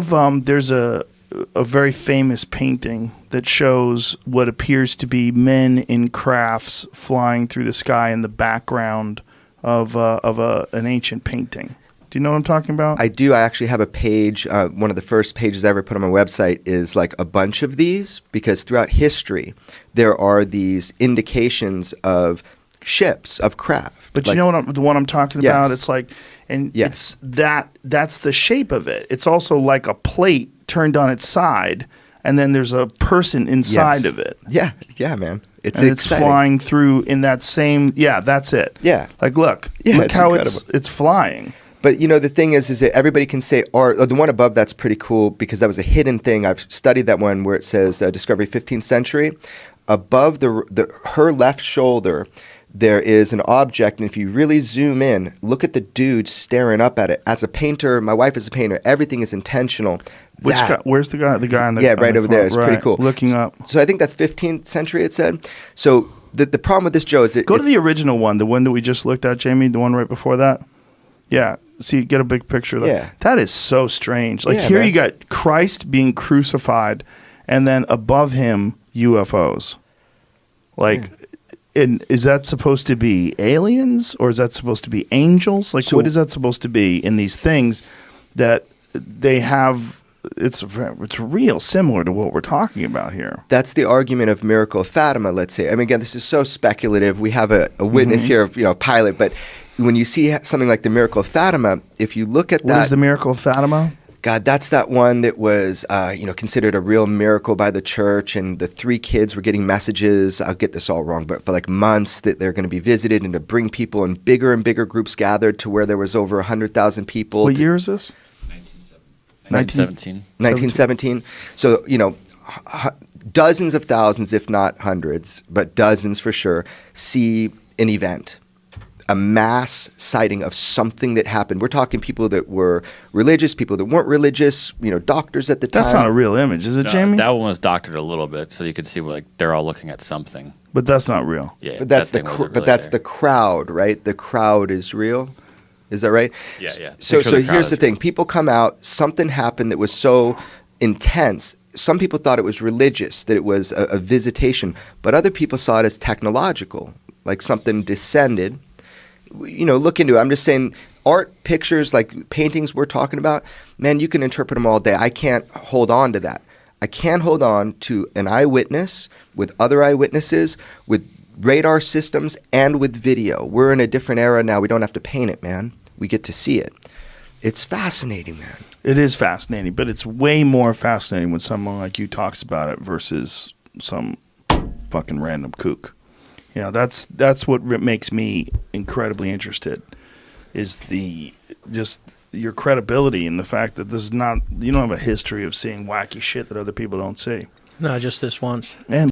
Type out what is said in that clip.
know of there's a very famous painting that shows what appears to be men in crafts flying through the sky in the background of an ancient painting. Do you know what I'm talking about? I do. I actually have a page. One of the first pages I ever put on my website is like a bunch of these, because throughout history there are these indications of ships, of craft. But like, you know what the one I'm talking yes. about? It's like, and yes. that's the shape of it. It's also like a plate turned on its side, and then there's a person inside of it. Yeah, man. It's flying through in that same. Yeah, that's it. Yeah, like look how it's flying. But you know, the thing is that everybody can say art. The one above that's pretty cool because that was a hidden thing. I've studied that one where it says Discovery 15th century. Above her left shoulder, there is an object, and if you really zoom in, look at the dude staring up at it. As a painter, my wife is a painter. Everything is intentional. Which guy? Where's the guy? The guy on the right over there. It's pretty cool. Looking up. So I think that's 15th century. It said. So the problem with this, Joe, is go to the original one, the one that we just looked at, Jamie. The one right before that. Yeah. See, get a big picture of that. Yeah. That is so strange. Like here, man. you got Christ being crucified, and then above him UFOs. Like. And is that supposed to be aliens, or is that supposed to be angels? Like, what is that supposed to be in these things that they have? It's real similar to what we're talking about here. That's the argument of Miracle of Fatima, let's say. I mean, again, this is so speculative. We have a witness here, of, a pilot. But when you see something like the Miracle of Fatima, if you look at that... What is the Miracle of Fatima? God, that's that one that was, considered a real miracle by the church, and the 3 kids were getting messages. I'll get this all wrong, but for like months that they're going to be visited and to bring people in bigger and bigger groups gathered to where there was over 100,000 people. What year is this? 1917. 1917. So, dozens of thousands, if not hundreds, but dozens for sure, see an event. A mass sighting of something that happened. We're talking people that were religious, people that weren't religious, doctors at the time. That's not a real image, is it, Jamie? That one was doctored a little bit, so you could see like they're all looking at something. But that's not real. Yeah, but that's the crowd, right? The crowd is real. Is that right? Yeah. So here's the thing. People come out, something happened that was so intense. Some people thought it was religious, that it was a visitation, but other people saw it as technological, like something descended. Look into it. I'm just saying, art, pictures, like paintings we're talking about, man, you can interpret them all day. I can't hold on to that. I can hold on to an eyewitness with other eyewitnesses, with radar systems, and with video. We're in a different era now. We don't have to paint it, man. We get to see it. It's fascinating, man. It is fascinating, but it's way more fascinating when someone like you talks about it versus some fucking random kook. That's what makes me incredibly interested, is just your credibility and the fact that this is not, you don't have a history of seeing wacky shit that other people don't see. No, just this once. And